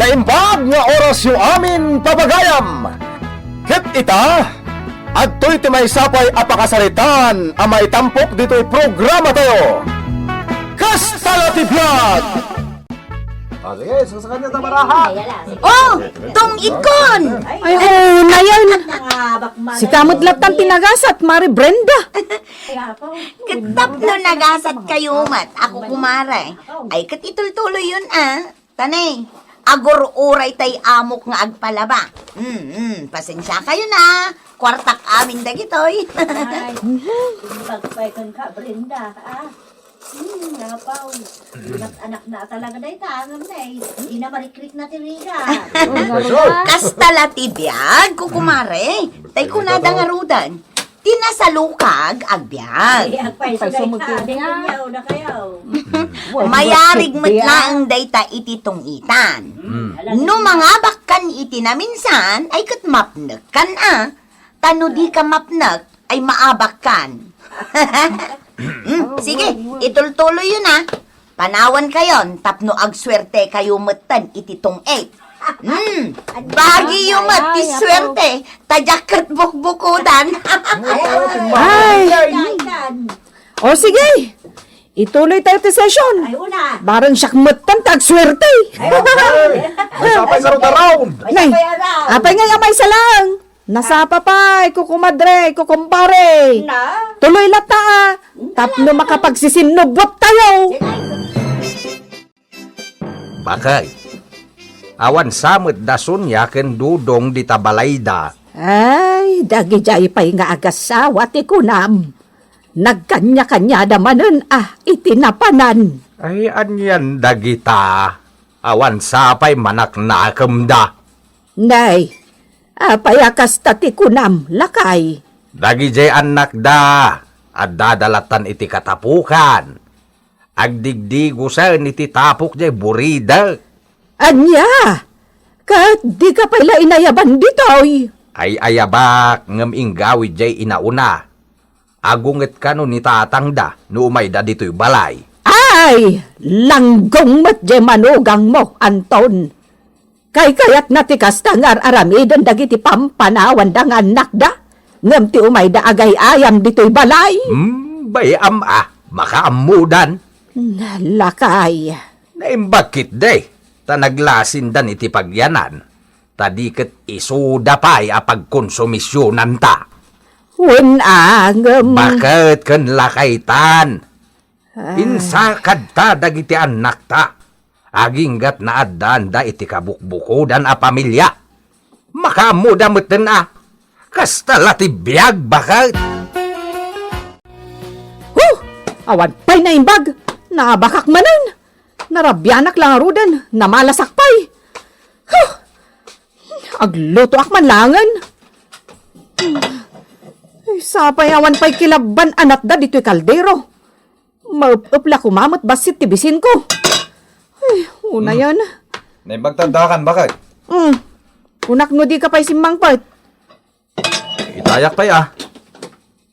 Naimbag nga oras yung amin pabagayam. Hit ita, adto'y timay sapay apakasalitan ang maitampok dito'y programa tayo. Kastalati Vlog! Sige, susakan niya tamaraha. Oh, tong ikon! Ay, oh, na yan. Si Kamot Latang tinagasat, Mari Brenda. Katap no nagasat kayo mat. Ako kumare. Ay, katituloy yun Tanay, agor uray tay amok nga agpalaba. Pasensya kayo na. Kwartak amin dagitoy. Ay, pagpaikan ka, Brenda, napaw. Anak na talaga na itangam na Hindi na marikrik na tiriga. Kastala tibiyag, kukumare. Tay kunada nga rudan. Tinasalukag agbyag. Ay, agpaiso na na kayo. Mayarig matlaang dayta iti tong itan. No mga bakkan iti na minsan, ay kat mapnag kan Tano di ka mapnag, ay maabak kan. Sige, itultuloy yun Panawan kayon, tapno agswerte kayo matan iti tong 8. Bagi yung mati swerte, tajakat bukbukudan. Ay, o sige. Ituloy tayo ti session. Ay, una. Baran siyak matan tagswerte. May sapay nga rin round. Nay, apay nga may salang. Nasapa pa, kukumadre, kukumpare. Na? Tuloy lata Tapno makapagsisinubot tayo. Bakay, awan samot dasun yaken dudong di tabalayda. Ay, dagi jay pa'y nga agasawa ti kunam. Nagkanya-kanya damanen itinapanan. Ay anyan dagita, awan sapay manak nakemda. Nay, payakas tati kunam, lakay. Dagi jay anak da, at dadalatan iti katapukan. Agdigdigo sa iti tapok jay burida. Anya, kat di ka pala inayaban ditoy. Ay ayabak ngem inggawi jay inauna. Agunget ka no ni tatang da, no umay da dito'y balay. Ay, langgong mat jay manugang mo, Anton. Kay kayat natikas tangar aramidon dagiti pampanawan da nga anak da. Ngem ti umay da agay ayam dito'y balay. Bayam makaamudan. Lakay. Naimbakit day, tanaglasin dan iti pagyanan. Tadiket isuda pa'y apagkonsumisyonan ta. Ngem. Bakit kan lakaytan? Insakad ta dagiti anak ta. Aginggat na adanda iti kabukbuko dan a pamilya. Makamuda meten Kastala ti biyag bakit? Awan pa'y naimbag. Nabakak manan. Narabyanak lang arudan. Namalasak pa'y. Agluto ak manlangan. Sapay awan pa'y kilaban anat da dito'y kaldero. Maupla kumamot basit tibisin ko. Una yan. Naimbagtandakan bakit? Kunak no di ka pa'y simmang part. Itayak pa'y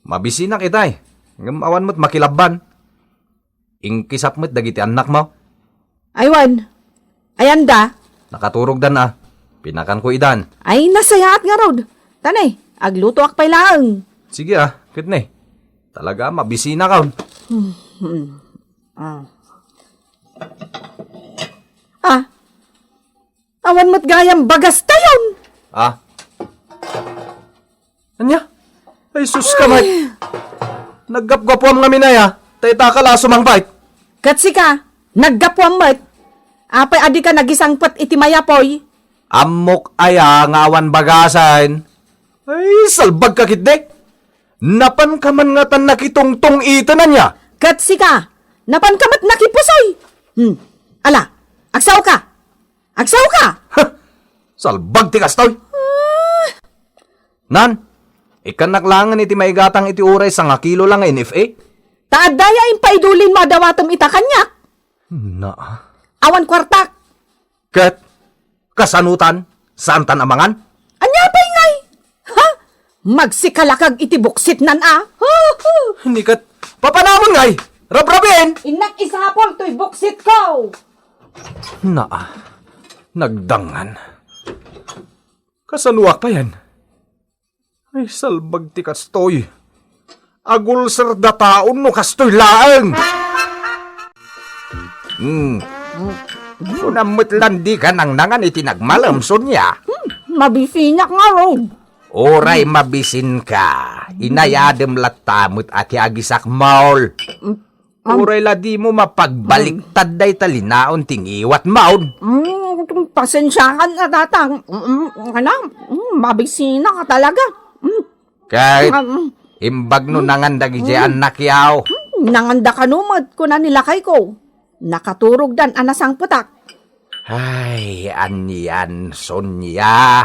Mabisinak itay. Ngam awan mo't makilaban. Ingkisap mo't dagiti anak mo. Aywan. Ayan da. Nakaturog dan Pinakan ko idan. Ay nasayaat nga rod. Tanay, agluto ak pa'y laang. Sige kitne. Talaga mabisina ka. Awan mo't gayam bagas tayon. Anya? Ay sus ka may. Naggapgapuam nga minaya. Tayta ka laso mang bite. Katsi ka, naggapwam mat. Apay adi ka nagisangpat iti mayapoy. Amok aya nga awan bagasan. Ay salbag ka kitdek. Napan ka man nga tan nakitungtong itanan niya. Katsi ka, napan kamat nakipusoy. Ala, agsaw ka. Agsaw ka. Salbag ti kastoy. Nan, ikan naklangan iti maigatang iti uray sa nga kilo lang NFA. Taadaya impaidulin mo dawatom itakanyak. Na. Awan kwartak. Ket, kasanutan, saan tan amangan? Anya pa ingay. Ha? Magsikalakag iti buksit nan Hindi kat, papanamon ngay, rabrabin. Inak isapol to'y buksit ko. Na, Nagdangan. Kasanuak pa yan. Ay, salbag ti kastoy. Agul serda taon no kastoy laeng. Kunamot landi ka nang nangan itinagmalamson niya. Mabisinak nga, Rod. Oray mabisin ka. Inayadem latamot at agisak maul. Oray la di mo mapagbaliktad day talinaon tingiwat maun. Pasensyahan na tatang. Mabisina ka talaga. Kahit imbag no nangan dagi anak yaw. Nanganda ka numad ko na nilakay ko. Nakaturog dan anasang putak. Ay, anyan, Sonya.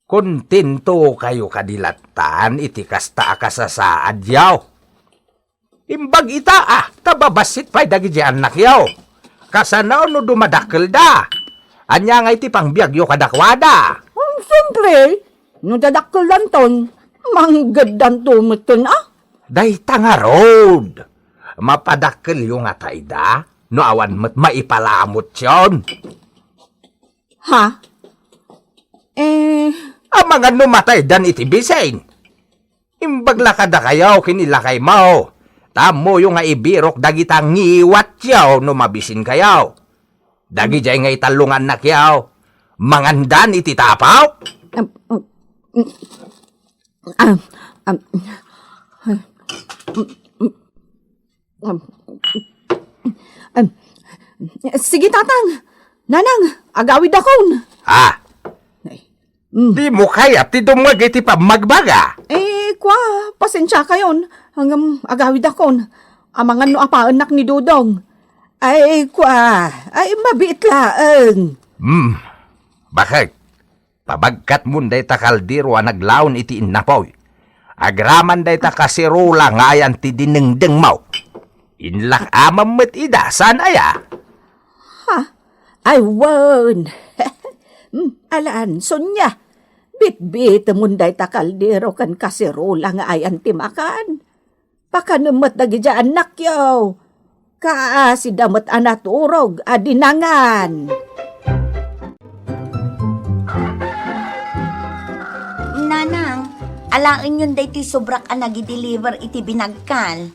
Kontento kayo kadilatan, iti kasta akasasaad yaw. Imbag ita tababasit pa'y dagi anak yaw. Kasanaw no dumadakil da. Anya nga iti pangbiagyo kadakwada. Siyempre, no dadakkel lang ton, manggad tumot ton Day tanga road. Mapadakil yung atay da, no awan mo't maipalamot yon. Ha? Ang mga numatay dan iti bisain. Imbag lakada kayaw kinilakay mo. Tamo yung nga ibirok dagitang ngiwat yaw no mabisin kayaw. Dagi jay nga italungan na kayaw. Mangandan iti tapaw. Sige, tatang. Nanang, agawid akon. Ha? Di mo kaya ti dumwag iti magbaga. Pasensya kayon. Hanggang agawid akon. Amangan no apaanak ni Dudong. Mabiit laeng. Bakit? Pabagkat munday ta kaldiro naglaon iti inapoy. Agraman day ta kasirula ngayan ti dinengdeng mau. Inlak amam met ida, saan aya? Wan. Alaan, Sonya. Bit-bit munday ta kaldero kan kasirula nga ayan timakan. Pakanumat dagi dyan anak yaw. Kaasi damat anaturog adinangan. Nanang, alain yun day ti sobrak nag-deliver iti binagkal.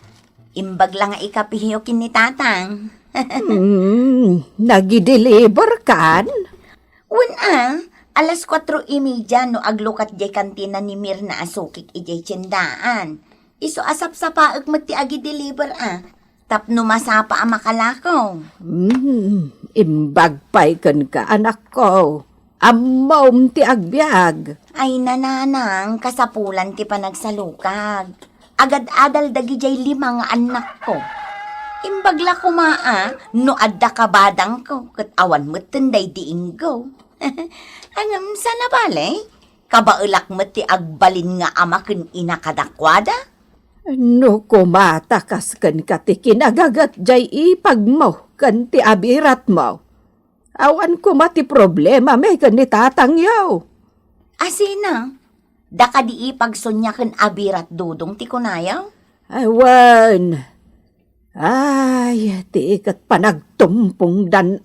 Imbag lang nga ikapihiyo kin ni tatang. Nagi-deliver kan? Alas 4:30 no aglukat jay kantina ni Mirna asukik ijay tiyendaan. Iso asap sa paag mati agi-deliver Tapno masapa ang makalakaw. Imbag pa'y kan ka anak ko. Amom ti agbyag. Ay nananang, kasapulan ti panagsalukag. Agad-adal dagi jay 5 nga anak ko. Imbagla kumaa, no adda kabadang ko, kat awan mo't tinday diinggo. Angam sana bale? Kabailak mo't ti agbalin nga amakin inakadakwada? No kumatakas kan ka ti kinagagat jay ipag mo kan ti abirat mo. Awan ko mati problema may kan ni tatangyaw. Asina, da ka di ipagsunyakan abirat dudong ti kunayaw? Awan. Ay, ti ikat panagtumpong dan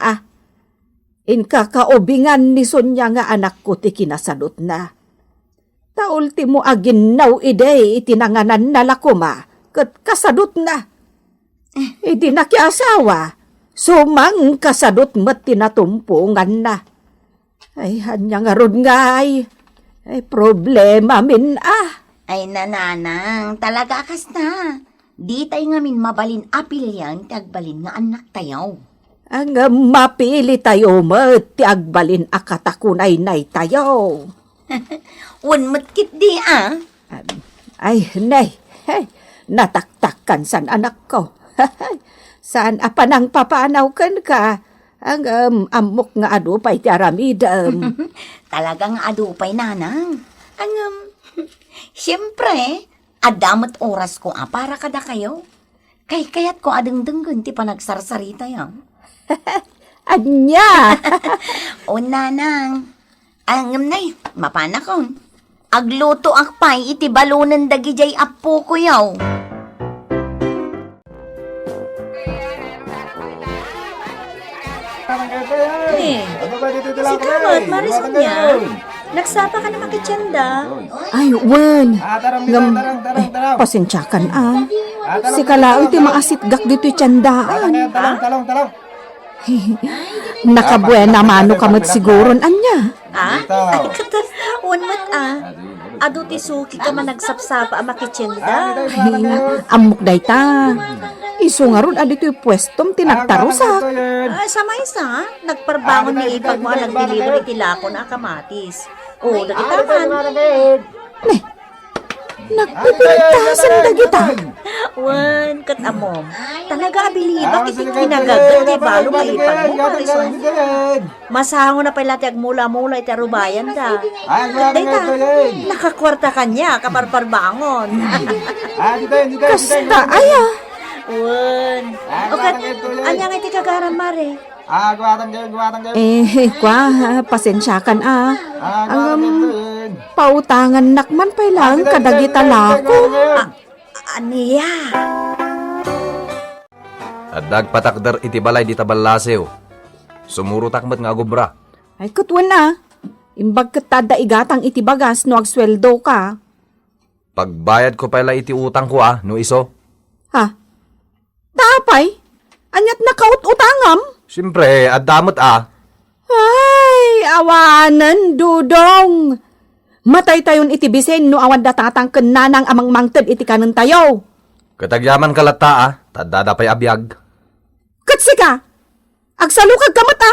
Inkakaubingan ni Sonya nga anak ko ti kinasadot na. Ta ultimo aginaw ide itinanganan na lakuma, kat kasadot na. Idi na kiasawa, sumang kasadot mat tinatumpungan na. Ay, hanya nga rod nga ay problema min Ay nananang, talaga kas na. Di tayo nga min mabalin apilyan, tagbalin nga anak tayo. Ang mapili tayo mat, ti agbalin akatakunay-nay tayo. Unmatkit di Ay, nay, nataktakan san anak ko. Saan apanang papanaw kan ka? Ang amok nga adupay ti aramidam. Talagang adupay nanang. Siyempre, adamot oras ko para kada kayo. Kayat ko adengdenggan ti panagsarsarita yan. Anya! O nanang, nay, mapanakon. Agluto akpay iti balunan dagi jay apo ko yaw. Si Kamot, Marison niya. Nagsapa ka na makitsanda. Ay, wen. Ngam, pasensyakan Si kalaang ti maasitgak dito tiyandaan. Talong. Nakabuena mano kamot siguron anya. Unmat Ado ti suki ka man nagsapsapa ang makitsenda. Ay, amok dayta. Iso nga ron adito yung pwestom tinagtarusak. Sama isa, nagparbangon ni ipag mo ang nagdeliver iti lako na kamatis. O, dagitaman. Nagpipintasan na kita. Wan, katamom. Talaga abilibak iti kinagagat di balo nga ipag mo, Marison. Masahango na pala ti agmula-mula iti arubayan da. Dayta, nakakwarta kanya kaparparbangon. Kasta aya. Wan. O kat, anyang iti kagaran, Mare. Guwatang Pasensyakan pautangan nakman pa lang kadagita lako. Aniya. At dagpatakder iti balay di tabalasew. Sumuro takmat nga gubra. Ay kutwan na. Imbag katada igatang iti bagas no agsweldo ka. Pagbayad ko pala iti utang ko no iso. Ha? Tapay? Anyat nakaut-utangam? Siyempre, adamot Ay, awanan, dudong. Matay tayon iti bisen no awan datatang kenanang amang mangted iti kanon tayo. Katagyaman kalata tadada pa'y abiyag. Katsika! Agsalukag kamat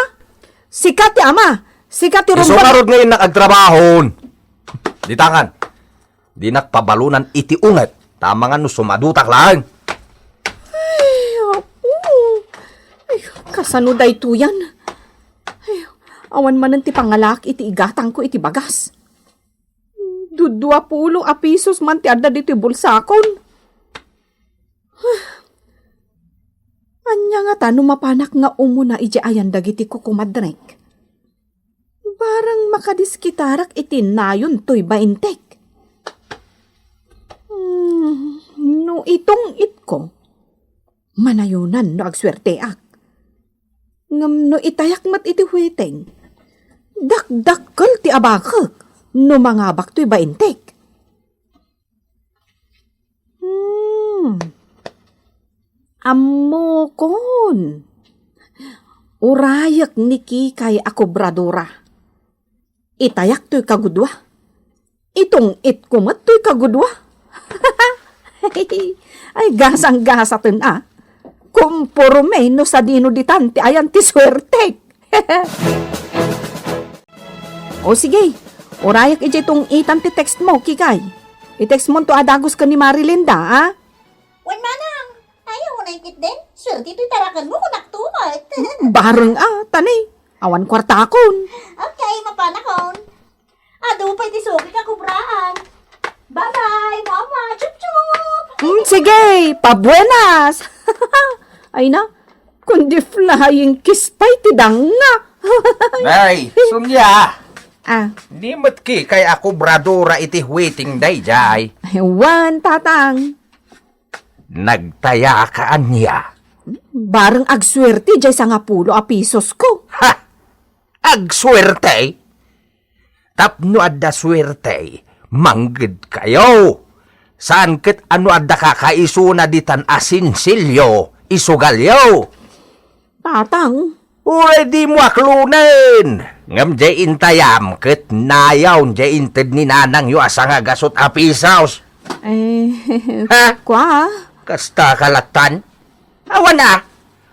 Sikat ti ama! Sikat ti Iso rumbat! nga rod ngayon agtrabahon. Ditangan. Di nakpabalunan iti unget. Tama nga no sumadutak lang. Kasano day tuyan? Ay, awan man ti pangalak iti igatang ko iti bagas. 20 pisos man ti adda dito bulsakon. Anya nga tano mapanak nga umuna iti ayan dagiti ko kumadrek. Barang makadiskitarak iti nayon to'y baintek. No itong itko, manayunan no agswerteak. Ngam no itayak mat iti huweteng. Dakdakkel ti abakak. No mga bakto'y baintek. Ammo kon. Urayak ni kay ako bradora. Itayak to'y kagudwa. Itong itkumat to'y kagudwa. Ay gasang-gasatan Kumpurume no sa dino ditanti ayan ti swerte. O sige, urayak ije itong itan ti text mo, kikay. I-text mo to adagos ka ni Marilinda, Wan manang, ayaw mo na ikit din. Swerte ito'y tarakan mo kung naktumat. Bareng tanay. Awan kwartakon. Okay, mapanakon. Ado pa iti suki ka kubraan. Bye-bye, mama. Chup-chup. Sige, pabuenas. Ay na, kundi flying kiss pa'y tidang nga. Ay, sumya. Di mo't kay ako bradora iti waiting day, jay. Ewan, tatang. Nagtaya ka niya. Bareng agswerte jay sa nga 10 pisos ko. Ha! Agswerte? Tapno adda swerte, manggid kayo. Saan kit ano adda kakaiso na ditan asinsilyo, isugalyo. Tatang. Uy, di mo aklunin. Ngam jay intayam kit nayaw jay inted ni nanang yu asa nga gasot apisaws. Ha? Kwa? Kasta kalatan. Awan na.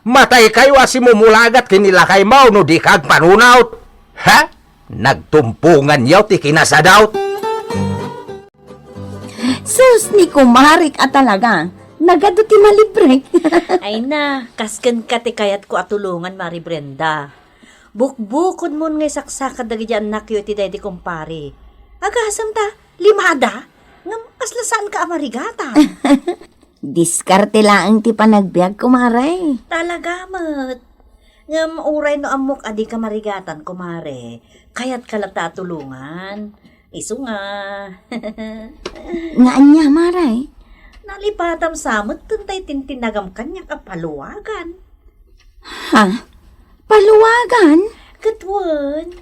Matay kayo asimumulagat kinilakay mo no di kag panunaut. Ha? Nagtumpungan yaw ti kinasadaut. Sus, ni kumarik talaga. Nagado ti malibre. Ay na, kasken ka ti kayat ko atulungan, Mari Brenda. Bukbukod mo ngay saksaka dagi dyan anak yu ti daddy kumpare. Agasam ta, limada? Ngam, kaslasaan ka amarigatan. Diskarte lang ti panagbiag, kumaray. Talaga, mat. Ngam, uray no amok adi ka marigatan, kumare. Kayat ka lang tatulungan. Iso nga. Nga anya, maray. Nalipatam samot tuntay tintinagam kanya kapaluwagan. Ha? Baluwagan? Katwan,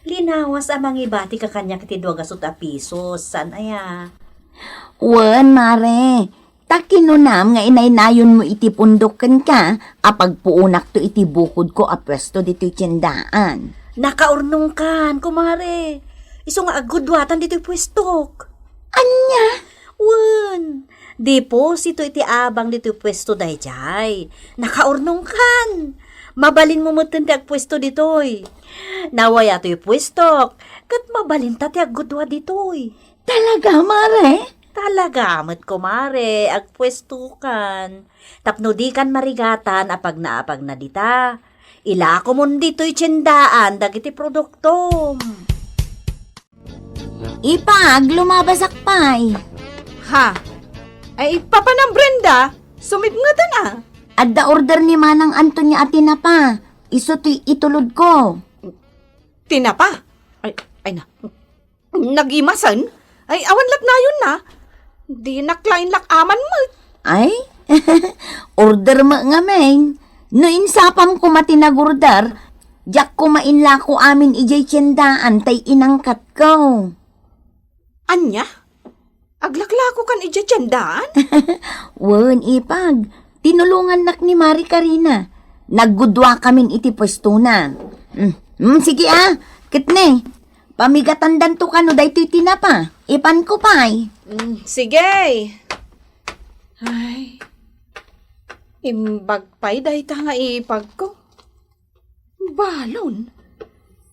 linawas amang ibati ka kanya kiti 200 pisos. San aya? Wen, mare. Takinunam nga inaynayon mo iti pundokan ka, apag puunak to iti bukod ko a pwesto dito'y tiyendaan. Nakaurnong kan, kumare. Iso nga agudwatan dito'y pwestok. Anya? Wen, deposito iti abang dito'y pwesto dayjay. Nakaurnong kan. Mabalin mo mutin ti agpwesto dito'y. Nawaya to'y pwestok, kat mabalin ta ti agudwa dito'y. Talaga, mare? Talaga, met kumare, agpwestukan. Tapno di kan marigatan apag na dita. Ilako mon dito'y tiyendaan, dagiti produktom. Ipag, lumabasak pa'y. Ha? Ay, papa ng Brenda, sumipngatan ah. Adda order ni Manang Antonia at tinapa. Iso to'y itulod ko. Tinapa? Ay na. Nagimasan? Ay, awan lak na yun na. Di naklain lak aman mo. Ay, order mo nga, Meng. No insapam ko matinagurdar, jak kumainla ko amin ijay tiyendaan, tay inangkat ko. Anya? Aglaklako kan ijatsyandaan? Wen, ipag. Tinulungan nak ni Mari Karina. Naggudwa kamin iti pwesto na. Sige kitne. Pamigatan dan to kano daytoy tinapa. Ipan ko pa'y. Sige. Ay, imbag pa'y dahi ta nga ipag ko. Balon.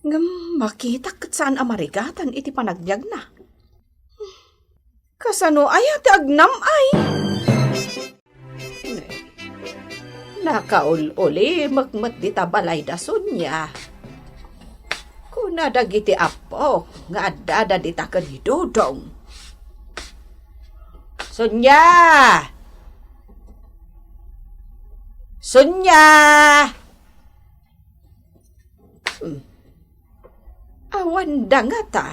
Ngam makita kat saan amarigatan iti panagbiag na. Kasano ay ati agnam ay. Nakaul-uli magmat di tabalay dason niya. Kuna dagiti apo nga adada di ta ni Dodong. Sonya! Sonya! Awan da nga ta.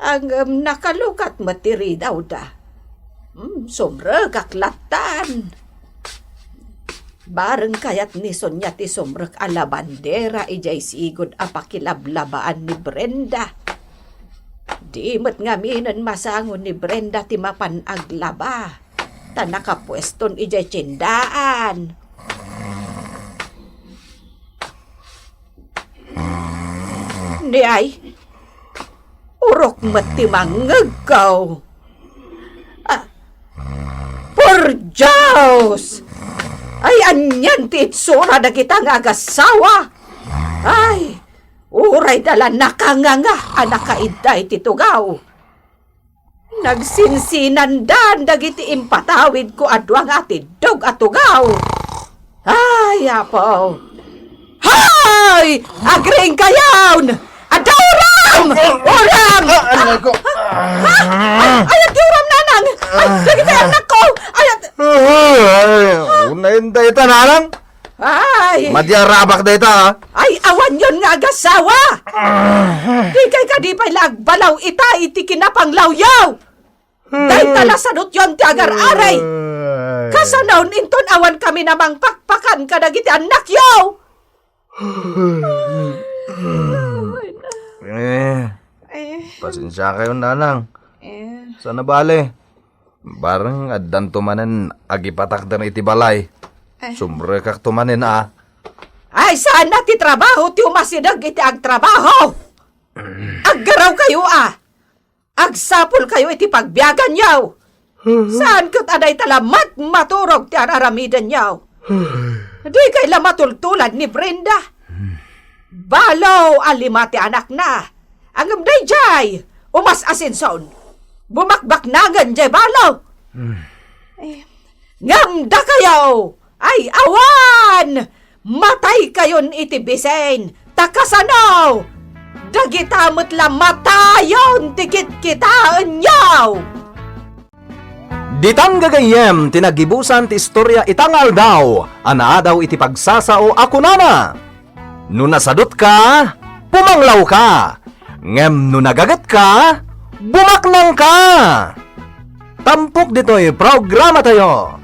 Ang nakalukat matiri daw da. Sumre kaklatan. Bareng kayat ni Sonya ti sumrek ala bandera ijay sigod apakilablabaan ni Brenda. Di met ngaminan masangon ni Brenda ti mapan aglaba. Ta nakapweston ijay tiyendaan. Ni ay, urok met ti mangagaw. Por Diyos! Ay, anyan ti itsura na kita nga agasawa. Ay, uray dala nakanganga anak kaiday ti tugaw. Nagsinsinandan dagiti impatawid ko adwang ati dog at tugaw. Ay, apo. Hay! Agring kayawn! Adauram! Uram! Ay, uram nanang! Ay, dagiti anak ko! Ay, Unayin da ita nalang. ay! Madyarabak da ita ha. Ay, awan yun nga agasawa! Di kay kadipay lagbalaw ita iti kinapanglawyaw! Dahil talasadot yun ti agar-aray! Kasanaw ninton awan kami namang pakpakan kadagiti anak yaw! Pasensya kayo nalang. Sana bale. Barang addan tumanen agipatak dan iti balay. Sumre kak tumanen Ay, saan na ti trabaho ti umasidag iti agtrabaho? Aggaraw kayo Agsapol kayo iti pagbiagan yaw. Saan kat aday talamat maturog ti araramidan yaw? Di kay lamatultulad ni Brenda. Balaw alimati anak na. Ang amday jay, umas asinson. Bumakbak nagan jay balaw. Ngamda kayo. Ay awan! Matay kayon iti bisen. Takasanaw! Dagitamot lang matayon tikit kitaan yaw! Ditang gagayem tinagibusan ti istorya itangal daw, ana daw iti pagsasao ako nana. No nasadot ka, pumanglaw ka. Ngem no nagagat ka, bumaknang ka. Tampok dito'y programa tayo.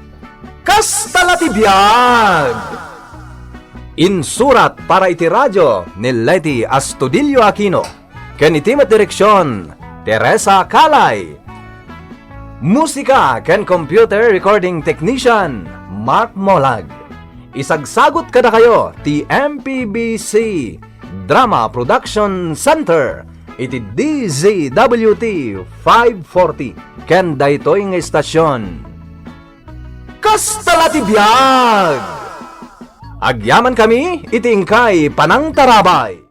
Kasta latibiyag. Insurat para iti radyo ni Leti Astudillo Aquino. Ken iti met direksyon Teresa Calay. Musika ken computer recording technician Mark Molag. Isagsagot kada kayo ti MPBC Drama Production Center iti DZWT 540 ken daytoy nga estasyon. Kasta ti biag! Agyaman kami iti ingkay panang tarabay.